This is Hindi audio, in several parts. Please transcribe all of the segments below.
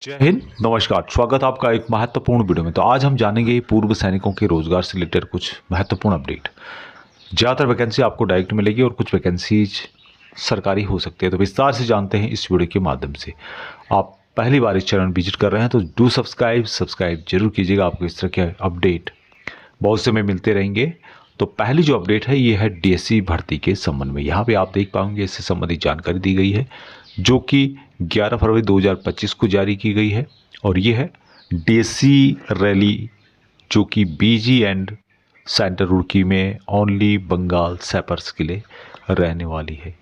जय हिंद, नमस्कार। स्वागत आपका एक महत्वपूर्ण वीडियो में। तो आज हम जानेंगे पूर्व सैनिकों के रोजगार से रिलेटेड कुछ महत्वपूर्ण अपडेट। ज़्यादातर वैकेंसी आपको डायरेक्ट मिलेगी और कुछ वैकेंसीज सरकारी हो सकती है। तो विस्तार से जानते हैं इस वीडियो के माध्यम से। आप पहली बार इस चैनल विजिट कर रहे हैं तो डू सब्सक्राइब जरूर कीजिएगा। आपको इस तरह के अपडेट बहुत से में मिलते रहेंगे। तो पहली जो अपडेट है ये है डीएससी भर्ती के संबंध में। यहाँ पे आप देख पाएंगे इससे संबंधित जानकारी दी गई है जो कि 11 फरवरी 2025 को जारी की गई है। और ये है डीएससी रैली जो कि बीजी एंड सेंटर रुड़की में ओनली बंगाल सैपर्स के लिए रहने वाली है।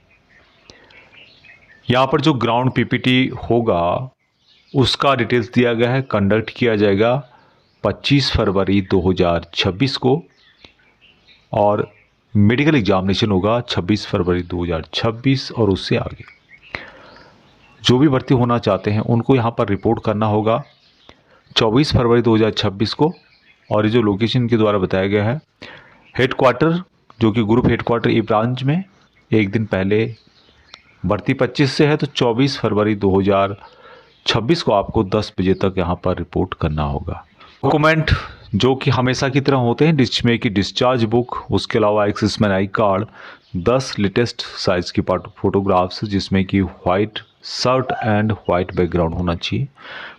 यहाँ पर जो ग्राउंड पीपीटी होगा उसका डिटेल्स दिया गया है। कंडक्ट किया जाएगा 25 फरवरी 2026 को और मेडिकल एग्जामिनेशन होगा 26 फरवरी 2026 और उससे आगे। जो भी भर्ती होना चाहते हैं उनको यहाँ पर रिपोर्ट करना होगा 24 फरवरी 2026 को। और ये जो लोकेशन के द्वारा बताया गया है हेडक्वार्टर जो कि ग्रुप हेडक्वार्टर ई ब्रांच में, एक दिन पहले भर्ती 25 से है तो 24 फरवरी 2026 को आपको 10 बजे तक यहाँ पर रिपोर्ट करना होगा। डॉक्यूमेंट जो कि हमेशा की तरह होते हैं जिसमें कि डिस्चार्ज बुक, उसके अलावा एक्सिसमैन आई कार्ड, 10 लेटेस्ट साइज की फोटोग्राफ्स जिसमें कि white shirt and white background होना चाहिए।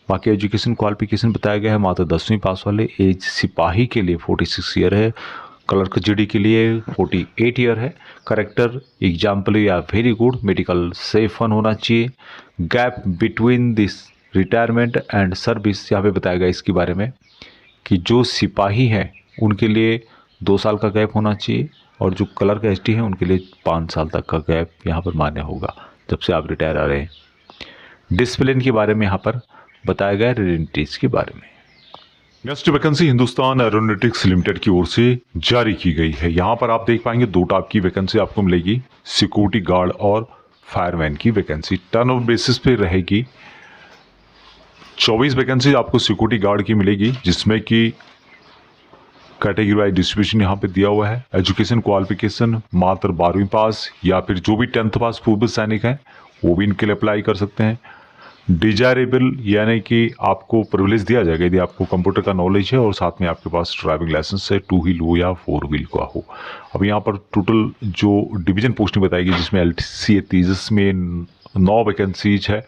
बाकी एजुकेशन क्वालिफिकेशन बताया गया है मात्र 10वीं पास वाले। एज सिपाही के लिए 46 ईयर है, क्लर्क जीडी के लिए 48 ईयर है। करेक्टर एग्जाम्पल या very good, medical safe one होना चाहिए। Gap between this retirement and service, यहाँ पे बताया गया इसके बारे में कि जो सिपाही हैं उनके लिए 2 साल का गैप होना चाहिए और जो क्लर्क एसटी हैं उनके लिए 5 साल तक का गैप यहाँ पर मान्य होगा जब से आप रिटायर आ रहे हैं। डिसिप्लिन के बारे में यहाँ पर बताया गया, रेडिडेंटीज के बारे में। Next vacancy Hindustan aeronautics limited की ओर से जारी की गई है। यहाँ पर आप देख पाएंगे 2 टाइप की वैकेंसी आपको मिलेगी, सिक्योरिटी गार्ड और फायरमैन की वैकेंसी। टर्न ओवर बेसिस पे रहेगी। 24 वैकेंसी आपको सिक्योरिटी गार्ड की मिलेगी जिसमें कि कैटेगरी वाइज डिस्ट्रीब्यूशन यहाँ पे दिया हुआ है। एजुकेशन क्वालिफिकेशन मात्र 12वीं पास या फिर जो भी 10th पास पूर्व सैनिक हैं वो भी इनके लिए अप्लाई कर सकते हैं। डिजायरेबल यानी कि आपको प्रिविलेज दिया जाएगा यदि आपको कंप्यूटर का नॉलेज है और साथ में आपके पास ड्राइविंग लाइसेंस है, 2 व्हील हो या 4 व्हील का हो। अब यहाँ पर टोटल जो डिवीजन पोस्टिंग बताएगी जिसमें एलटीसी तेजस में 9 वैकेंसीज है,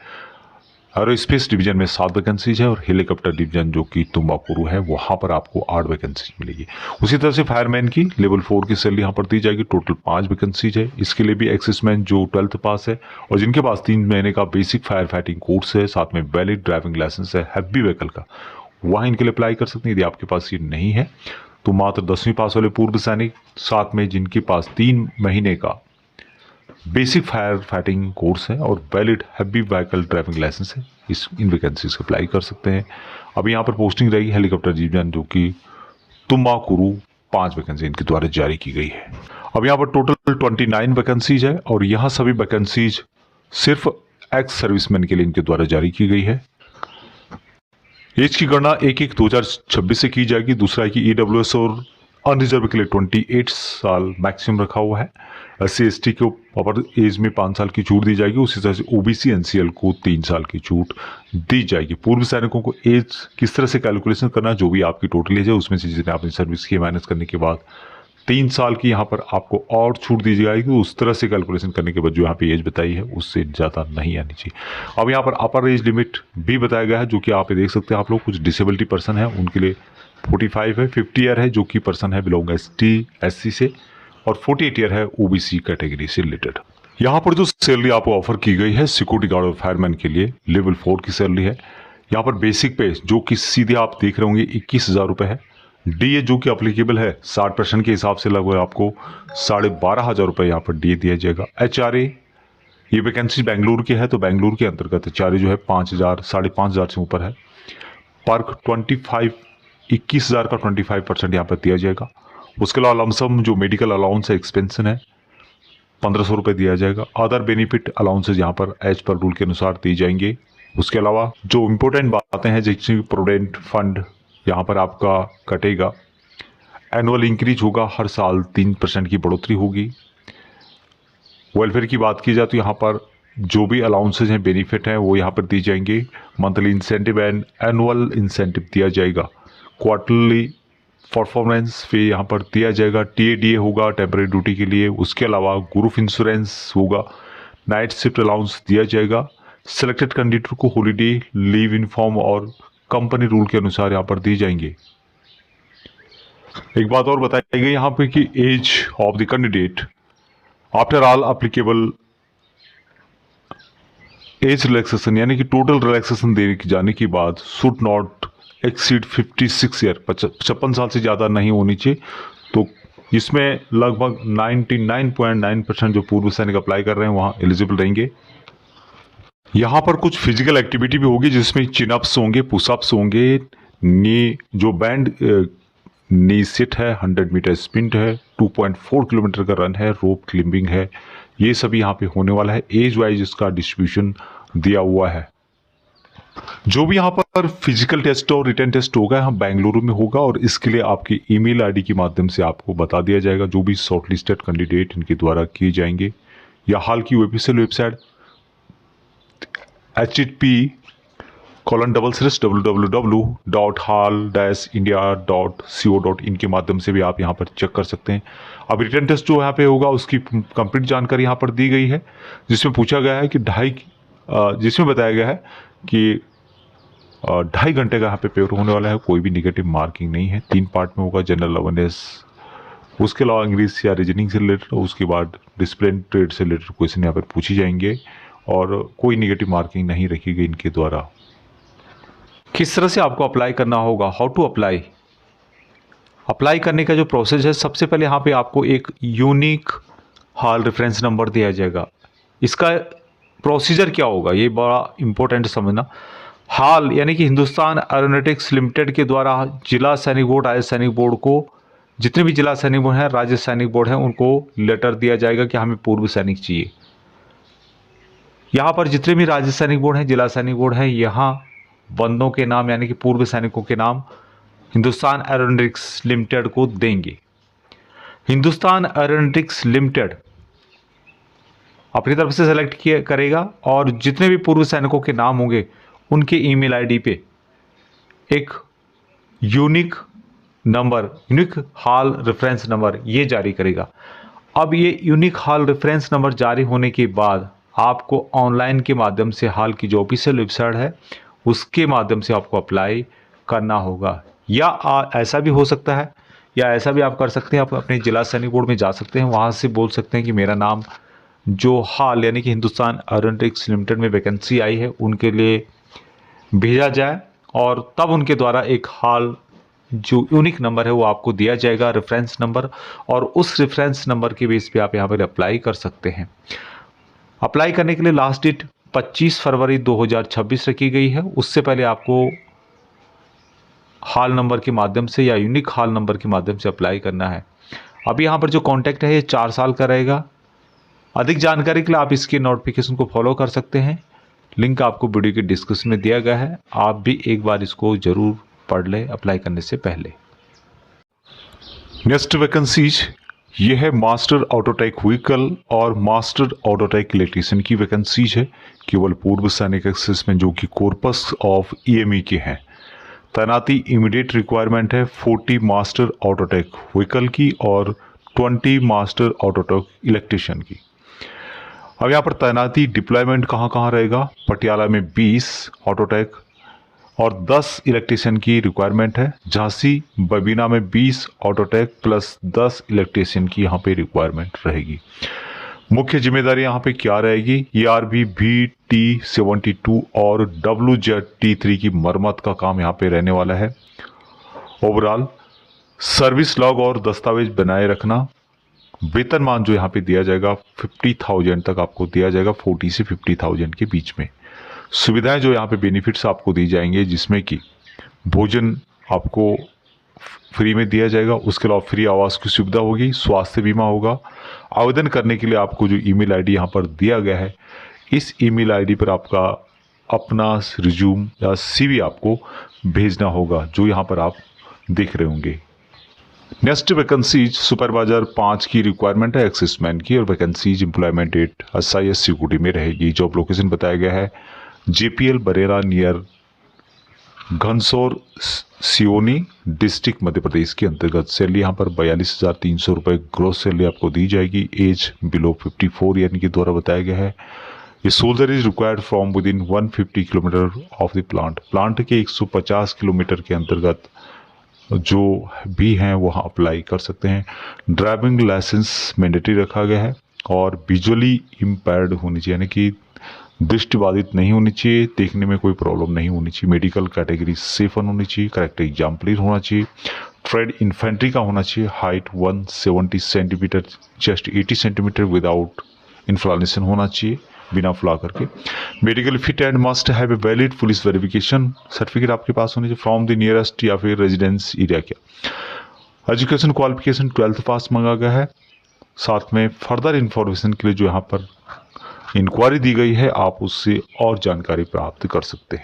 एरोस्पेस डिवीजन में 7 वैकेंसीज है और हेलीकॉप्टर डिवीजन जो कि तुम्बाकुरु है वहाँ पर आपको 8 वैकेंसीज मिलेगी। उसी तरह से फायरमैन की लेवल 4 की सैलरी यहाँ पर दी जाएगी। टोटल 5 वैकेंसीज है। इसके लिए भी एक्सिसमैन जो 12th पास है और जिनके पास 3 महीने का बेसिक फायर फाइटिंग कोर्स है, साथ में वैलिड ड्राइविंग लाइसेंस है हैवी व्हीकल का, वहाँ इनके लिए अप्लाई कर सकते हैं। यदि आपके पास ये नहीं है तो मात्र 10वीं पास वाले पूर्व सैनिक, साथ में जिनके पास 3 महीने का बेसिक फायर फाइटिंग कोर्स है और valid heavy vehicle driving licence है, इन वैकेंसीज को अप्लाई कर सकते हैं। अब यहाँ पर पोस्टिंग रहेगी हेलीकॉप्टर डिवीजन जो कि तुम्बाकुरु, 5 वैकेंसी इनके द्वारा जारी की गई है। अब यहाँ पर टोटल 29 वैकेंसीज है और यहाँ सभी वैकेंसीज सिर्फ एक्स सर्विसमैन के लिए इनके द्वारा जारी की गई है। एज की गणना 1/1/2026 से की जाएगी। दूसरा है कि ईडब्ल्यूएस और अनरिजर्व के लिए 28 साल मैक्सिमम रखा हुआ है। SC/ST को अपर एज में 5 साल की छूट दी जाएगी। उसी तरह से OBC NCL को 3 साल की छूट दी जाएगी। पूर्व सैनिकों को एज किस तरह से कैलकुलेशन करना है, जो भी आपकी टोटल एज है उसमें से जितने आपने सर्विस की माइनस करने के बाद 3 साल की यहाँ पर आपको और छूट दी जाएगी। उस तरह से कैलकुलेशन करने के बाद जो यहाँ पे एज बताई है उससे ज़्यादा नहीं आनी चाहिए। अब यहाँ पर अपर एज लिमिट भी बताया गया है जो कि आप देख सकते हैं आप लोग। कुछ डिसेबिलिटी पर्सन है उनके लिए 45 है, 50 ईयर है जो कि पर्सन है बिलोंग ST/SC से और 48 ईयर है OBC कैटेगरी से रिलेटेड। यहाँ पर जो सैलरी आपको ऑफर की गई है सिक्योरिटी गार्ड और फायरमैन के लिए लेवल 4 की सैलरी है। यहाँ पर बेसिक पे जो कि सीधे आप देख रहे होंगे 21,000 रुपये है। DA जो कि अप्लीकेबल है 60% के हिसाब से लगभग आपको 12,500 रुपये यहाँ पर DA दिया जाएगा। HRA ये वैकेंसी बेंगलुरु की है तो बेंगलुरु के अंतर्गत HRA जो है 5,000 5,500 से ऊपर है। पर्क 21,000 का 25% यहाँ पर दिया जाएगा। उसके अलावा लमसम जो मेडिकल अलाउंस है एक्सपेंशन है 1,500 रुपये दिया जाएगा। अदर बेनिफिट अलाउंसेज यहाँ पर एज पर रूल के अनुसार दी जाएंगे। उसके अलावा जो इम्पोर्टेंट बातें हैं जैसे प्रोविडेंट फंड यहाँ पर आपका कटेगा। एनुअल इंक्रीज होगा, हर साल 3% की बढ़ोतरी होगी। वेलफेयर की बात की जाए तो यहाँ पर जो भी अलाउंसेज हैं, बेनिफिट हैं, वो यहाँ पर दिए जाएंगे। Monthly incentive and annual incentive दिया जाएगा। क्वार्टरली परफॉर्मेंस पे यहाँ पर दिया जाएगा। TADA होगा टेम्परेरी ड्यूटी के लिए। उसके अलावा ग्रुप इंश्योरेंस होगा। नाइट शिफ्ट अलाउंस दिया जाएगा। सिलेक्टेड कैंडिडेट को हॉलीडे लीव इन फॉर्म और कंपनी रूल के अनुसार यहाँ पर दिए जाएंगे। एक बात और बताई गई यहाँ पे कि age of the candidate after all applicable age relaxation, यानी कि टोटल रिलैक्सेशन देने की जाने के बाद शुड नॉट एक्सीड 56 ईयर, 55 साल से ज़्यादा नहीं होनी चाहिए। तो इसमें लगभग 99.9% जो पूर्व सैनिक अप्लाई कर रहे हैं वहाँ एलिजिबल रहेंगे। यहाँ पर कुछ फिजिकल एक्टिविटी भी होगी जिसमें चिनअप्स होंगे, पुशअप्स होंगे, नी जो बैंड नी सिट है, 100 मीटर स्प्रिंट है, 2.4 किलोमीटर का रन है, रोप क्लिम्बिंग है, ये सभी यहाँ पे होने वाला है। एज वाइज इसका डिस्ट्रीब्यूशन दिया हुआ है। जो भी यहाँ पर फिजिकल टेस्ट और रिटन टेस्ट होगा यहाँ बेंगलुरु में होगा और इसके लिए आपकी ईमेल आईडी के माध्यम से आपको बता दिया जाएगा। जो भी शॉर्टलिस्टेड कैंडिडेट इनके द्वारा किए जाएंगे या हाल की ऑफिशियल वेबसाइट http://www.hal-india.co.in के माध्यम से भी आप यहाँ पर चेक कर सकते हैं। अब रिटन टेस्ट जो यहाँ पे होगा उसकी कंप्लीट जानकारी यहाँ पर दी गई है, जिसमें पूछा गया है कि जिसमें बताया गया है कि 2.5 घंटे का यहाँ पे पेपर होने वाला है। कोई भी निगेटिव मार्किंग नहीं है। 3 पार्ट में होगा। जनरल अवेयरनेस, उसके अलावा इंग्लिश या रीजनिंग से रिलेटेड, उसके बाद डिसिप्लिन ट्रेड से रिलेटेड क्वेश्चन यहाँ पर पूछे जाएंगे और कोई निगेटिव मार्किंग नहीं रखी गई इनके द्वारा। किस तरह से आपको अप्लाई करना होगा, हाउ टू अप्लाई करने का जो प्रोसेस है, सबसे पहले यहाँ पे आपको एक यूनिक हाल रेफरेंस नंबर दिया जाएगा। इसका प्रोसीजर क्या होगा ये बड़ा इंपॉर्टेंट समझना। हाल यानी कि हिंदुस्तान एरोनॉटिक्स लिमिटेड के द्वारा जिला सैनिक बोर्ड, राज्य सैनिक बोर्ड को, जितने भी जिला सैनिक बोर्ड हैं, राज्य सैनिक बोर्ड हैं, उनको लेटर दिया जाएगा कि हमें पूर्व सैनिक चाहिए। यहाँ पर जितने भी राज्य सैनिक बोर्ड हैं, जिला सैनिक बोर्ड हैं, यहाँ बंदों के नाम यानी कि पूर्व सैनिकों के नाम हिंदुस्तान एरोनॉटिक्स लिमिटेड को देंगे। हिंदुस्तान एरोनॉटिक्स लिमिटेड अपनी तरफ से सेलेक्ट करेगा और जितने भी पूर्व सैनिकों के नाम होंगे उनके ईमेल आईडी पे एक यूनिक नंबर, यूनिक हाल रेफरेंस नंबर ये जारी करेगा। अब ये यूनिक हाल रेफरेंस नंबर जारी होने के बाद आपको ऑनलाइन के माध्यम से हाल की जो ऑफिशियल वेबसाइट है उसके माध्यम से आपको अप्लाई करना होगा। या ऐसा भी हो सकता है, या ऐसा भी आप कर सकते हैं, आप अपने जिला सैनिक बोर्ड में जा सकते हैं, वहाँ से बोल सकते हैं कि मेरा नाम जो हाल यानी कि हिंदुस्तान एरोनॉटिक्स लिमिटेड में वैकेंसी आई है उनके लिए भेजा जाए और तब उनके द्वारा एक हाल जो यूनिक नंबर है वो आपको दिया जाएगा, रेफरेंस नंबर, और उस रेफरेंस नंबर के बेस पे आप यहाँ पर अप्लाई कर सकते हैं। अप्लाई करने के लिए लास्ट डेट 25 फरवरी 2026 रखी गई है। उससे पहले आपको हाल नंबर के माध्यम से या यूनिक हाल नंबर के माध्यम से अप्लाई करना है। अभी यहाँ पर जो कॉन्टैक्ट है ये 4 साल का रहेगा। अधिक जानकारी के लिए आप इसके नोटिफिकेशन को फॉलो कर सकते हैं। लिंक आपको वीडियो के डिस्क्रिप्शन में दिया गया है। आप भी एक बार इसको जरूर पढ़ लें अप्लाई करने से पहले। नेक्स्ट वैकेंसीज ये है मास्टर ऑटोटेक व्हीकल और मास्टर ऑटोटेक इलेक्ट्रीशियन की वैकेंसीज है। केवल पूर्व सैनिक एक्सेस में जो कि कॉर्पस ऑफ EME के हैं। तैनाती इमीडिएट रिक्वायरमेंट है 40 मास्टर ऑटोटेक व्हीकल की और 20 मास्टर ऑटोटेक इलेक्ट्रीशियन की। अब यहाँ पर तैनाती डिप्लॉयमेंट कहाँ कहाँ रहेगा। पटियाला में 20 ऑटोटेक और 10 इलेक्ट्रीशियन की रिक्वायरमेंट है। झांसी बबीना में 20 ऑटोटेक प्लस 10 इलेक्ट्रीशियन की यहाँ पे रिक्वायरमेंट रहेगी। मुख्य जिम्मेदारी यहाँ पे क्या रहेगी, ERB VT72 और WZ-T3 की मरम्मत का काम यहाँ पे रहने वाला है। ओवरऑल सर्विस लॉग और दस्तावेज बनाए रखना। वेतनमान जो यहाँ पे दिया जाएगा 50,000 तक आपको दिया जाएगा, 40 से 50,000 के बीच में। सुविधाएं जो यहाँ पे बेनिफिट्स आपको दी जाएंगे जिसमें कि भोजन आपको फ्री में दिया जाएगा, उसके अलावा फ्री आवास की सुविधा होगी, स्वास्थ्य बीमा होगा। आवेदन करने के लिए आपको जो ईमेल आईडी यहाँ पर दिया गया है इस ईमेल आईडी पर आपका अपना रिज्यूम या CV आपको भेजना होगा जो यहाँ पर आप देख रहे होंगे। नेक्स्ट वैकेंसीज सुपरवाइजर 5 की रिक्वायरमेंट है एक्सिसमैन की, और vacancies employment date SIS security में रहेगी। जॉब लोकेशन बताया गया है JPL Barera near Ghansaur Seoni district Madhya Pradesh के अंतर्गत। सैलरी यहाँ पर 42,300 रुपये ग्रोस सैलरी आपको दी जाएगी। एज बिलो 54 यानी कि द्वारा बताया गया है। ये soldier is required from with in 150 kilometre of the plant के 150 किलोमीटर के अंतर्गत जो भी हैं वहाँ अप्लाई कर सकते हैं। ड्राइविंग लाइसेंस मैंडेटरी रखा गया है, और विजुअली इम्पेयर्ड होनी चाहिए, यानी कि दृष्टिबाधित नहीं होनी चाहिए, देखने में कोई प्रॉब्लम नहीं होनी चाहिए। मेडिकल कैटेगरी सेफ होनी चाहिए, करेक्ट एग्जाम क्लियर होना चाहिए। ट्रेड इन्फेंट्री का होना चाहिए। Height 170 centimetre, chest 80 centimetre without inflammation होना चाहिए, बिना फ्ला करके। Medical fit and must have a valid police verification certificate आपके पास होनी चाहिए फ्रॉम द नियरेस्ट या फिर रेजिडेंस एरिया के। एजुकेशन क्वालिफिकेशन 12th पास मांगा गया है। साथ में फर्दर इंफॉर्मेशन के लिए जो यहाँ पर इंक्वायरी दी गई है, आप उससे और जानकारी प्राप्त कर सकते हैं।